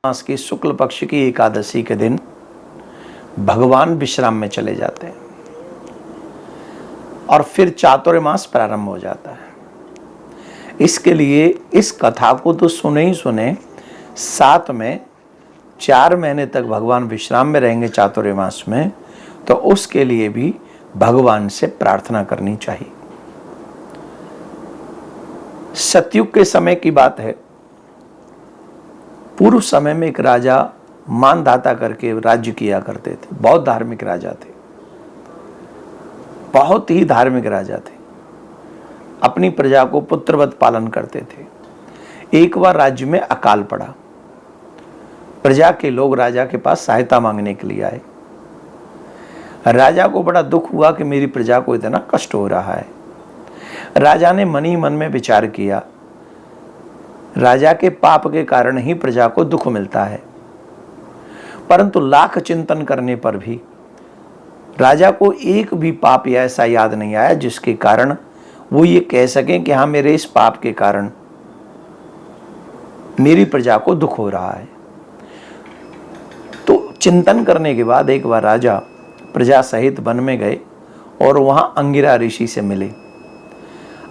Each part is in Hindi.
मास की शुक्ल पक्ष की एकादशी के दिन भगवान विश्राम में चले जाते हैं और फिर चातुर्मास प्रारंभ हो जाता है। इसके लिए इस कथा को तो सुने ही सुने, साथ में 4 महीने तक भगवान विश्राम में रहेंगे चातुर्मास में, तो उसके लिए भी भगवान से प्रार्थना करनी चाहिए। सतयुग के समय की बात है। पूर्व समय में एक राजा मानधाता करके राज्य किया करते थे। बहुत धार्मिक राजा थे, बहुत ही धार्मिक राजा थे। अपनी प्रजा को पुत्रवत पालन करते थे। एक बार राज्य में अकाल पड़ा। प्रजा के लोग राजा के पास सहायता मांगने के लिए आए। राजा को बड़ा दुख हुआ कि मेरी प्रजा को इतना कष्ट हो रहा है। राजा ने मन ही मन में विचार किया, राजा के पाप के कारण ही प्रजा को दुख मिलता है। परंतु लाख चिंतन करने पर भी राजा को एक भी पाप या ऐसा याद नहीं आया जिसके कारण वो ये कह सकें कि हाँ, मेरे इस पाप के कारण मेरी प्रजा को दुख हो रहा है। तो चिंतन करने के बाद एक बार राजा प्रजा सहित वन में गए और वहां अंगिरा ऋषि से मिले।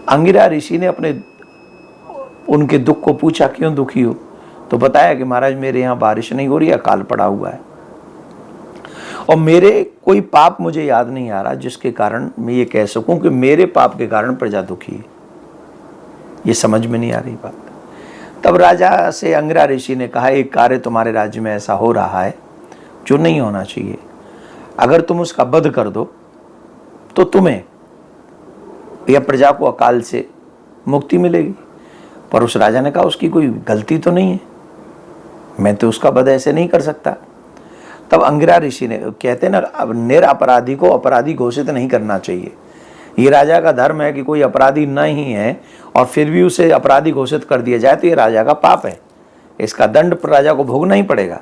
अंगिरा ऋषि ने उनके दुख को पूछा, क्यों दुखी हो? तो बताया कि महाराज, मेरे यहाँ बारिश नहीं हो रही, अकाल पड़ा हुआ है और मेरे कोई पाप मुझे याद नहीं आ रहा जिसके कारण मैं ये कह सकूं कि मेरे पाप के कारण प्रजा दुखी है। ये समझ में नहीं आ रही बात। तब राजा से अंगिरा ऋषि ने कहा, एक कार्य तुम्हारे राज्य में ऐसा हो रहा है जो नहीं होना चाहिए। अगर तुम उसका वध कर दो तो तुम्हें या प्रजा को अकाल से मुक्ति मिलेगी। पर उस राजा ने कहा, उसकी कोई गलती तो नहीं है, मैं तो उसका वध ऐसे नहीं कर सकता। तब अंगिरा ऋषि ने, कहते ना, अब निरपराधी को अपराधी घोषित नहीं करना चाहिए। ये राजा का धर्म है कि कोई अपराधी नहीं है और फिर भी उसे अपराधी घोषित कर दिया जाए तो ये राजा का पाप है, इसका दंड राजा को भोगना ही पड़ेगा।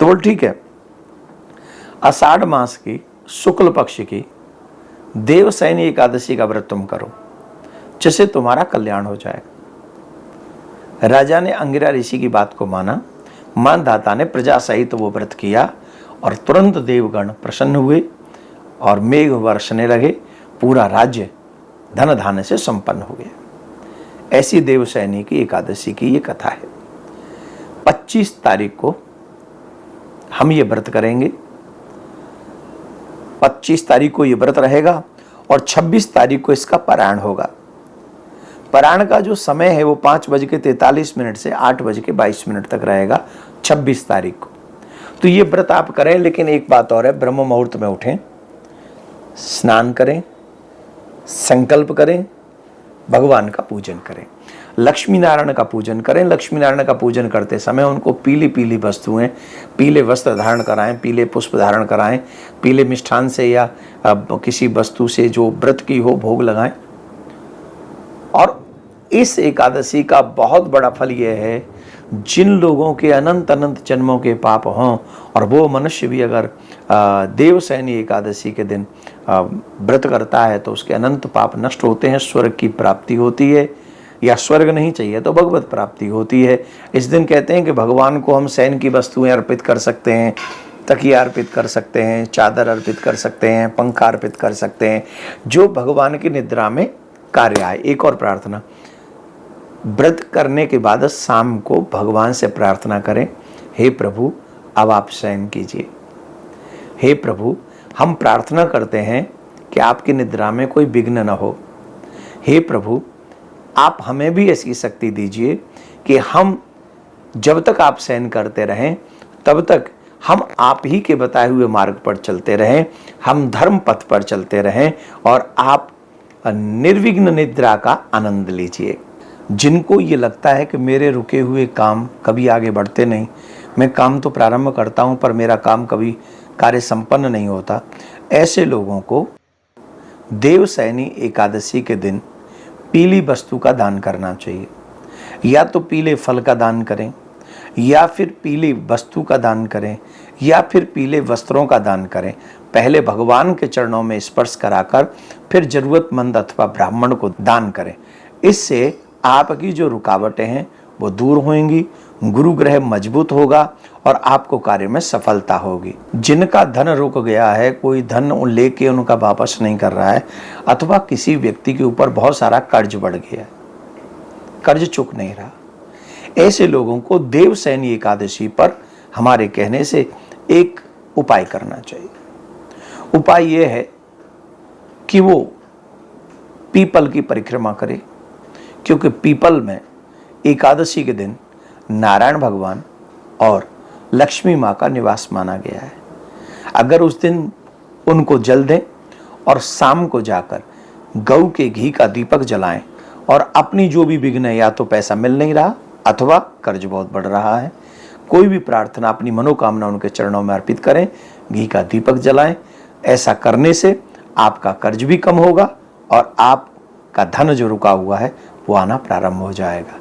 तो बोल ठीक है, आषाढ़ मास की शुक्ल पक्ष की देवशयनी एकादशी का व्रत तुम करो, जिससे तुम्हारा कल्याण हो जाएगा। राजा ने अंगिरा ऋषि की बात को माना। मानधाता ने प्रजा सहित वो व्रत किया और तुरंत देवगण प्रसन्न हुए और मेघ वर्षने लगे। पूरा राज्य धन धान्य से संपन्न हो गया। ऐसी देवशयनी की एकादशी की ये कथा है। 25 तारीख को हम ये व्रत करेंगे। 25 तारीख को ये व्रत रहेगा और 26 तारीख को इसका पारायण होगा। पारायण का जो समय है वो 5:43 से 8:22 तक रहेगा 26 तारीख को। तो ये व्रत आप करें, लेकिन एक बात और है, ब्रह्म मुहूर्त में उठें, स्नान करें, संकल्प करें, भगवान का पूजन करें, लक्ष्मी नारायण का पूजन करें। लक्ष्मी नारायण का पूजन करते समय उनको पीली पीली वस्तुएं, पीले वस्त्र धारण कराएं, पीले पुष्प धारण कराएं, पीले मिष्ठान से या किसी वस्तु से जो व्रत की हो भोग लगाएं। और इस एकादशी का बहुत बड़ा फल यह है, जिन लोगों के अनंत अनंत जन्मों के पाप हों और वो मनुष्य भी अगर देवशयनी एकादशी के दिन व्रत करता है तो उसके अनंत पाप नष्ट होते हैं, स्वर्ग की प्राप्ति होती है, या स्वर्ग नहीं चाहिए तो भगवत प्राप्ति होती है। इस दिन कहते हैं कि भगवान को हम शयन की वस्तुएं अर्पित कर सकते हैं, तकिया अर्पित कर सकते हैं, चादर अर्पित कर सकते हैं, पंखा अर्पित कर सकते हैं, जो भगवान की निद्रा में कार्य आए। एक और प्रार्थना, व्रत करने के बाद शाम को भगवान से प्रार्थना करें, हे प्रभु अब आप शयन कीजिए। हे प्रभु, हम प्रार्थना करते हैं कि आपकी निद्रा में कोई विघ्न न हो। हे प्रभु, आप हमें भी ऐसी शक्ति दीजिए कि हम जब तक आप शयन करते रहें तब तक हम आप ही के बताए हुए मार्ग पर चलते रहें, हम धर्म पथ पर चलते रहें और आप निर्विघ्न निद्रा का आनंद लीजिए। जिनको ये लगता है कि मेरे रुके हुए काम कभी आगे बढ़ते नहीं, मैं काम तो प्रारंभ करता हूं पर मेरा काम कभी कार्य संपन्न नहीं होता, ऐसे लोगों को देवशयनी एकादशी के दिन पीली वस्तु का दान करना चाहिए। या तो पीले फल का दान करें, या फिर पीली वस्तु का दान करें, या फिर पीले वस्त्रों का दान करें। पहले भगवान के चरणों में स्पर्श कराकर फिर जरूरतमंद अथवा ब्राह्मण को दान करें। इससे आपकी जो रुकावटें हैं वो दूर होंगी, गुरु ग्रह मजबूत होगा और आपको कार्य में सफलता होगी। जिनका धन रुक गया है, कोई धन लेके उनका वापस नहीं कर रहा है, अथवा किसी व्यक्ति के ऊपर बहुत सारा कर्ज बढ़ गया है, कर्ज चुक नहीं रहा, ऐसे लोगों को देवशयनी एकादशी पर हमारे कहने से एक उपाय करना चाहिए। उपाय यह है कि वो पीपल की परिक्रमा करे, क्योंकि पीपल में एकादशी के दिन नारायण भगवान और लक्ष्मी माँ का निवास माना गया है। अगर उस दिन उनको जल दें और शाम को जाकर गऊ के घी का दीपक जलाएं और अपनी जो भी विघ्न है, या तो पैसा मिल नहीं रहा अथवा कर्ज बहुत बढ़ रहा है, कोई भी प्रार्थना, अपनी मनोकामना उनके चरणों में अर्पित करें, घी का दीपक जलाएं। ऐसा करने से आपका कर्ज भी कम होगा और आपका धन जो रुका हुआ है वो आना प्रारंभ हो जाएगा।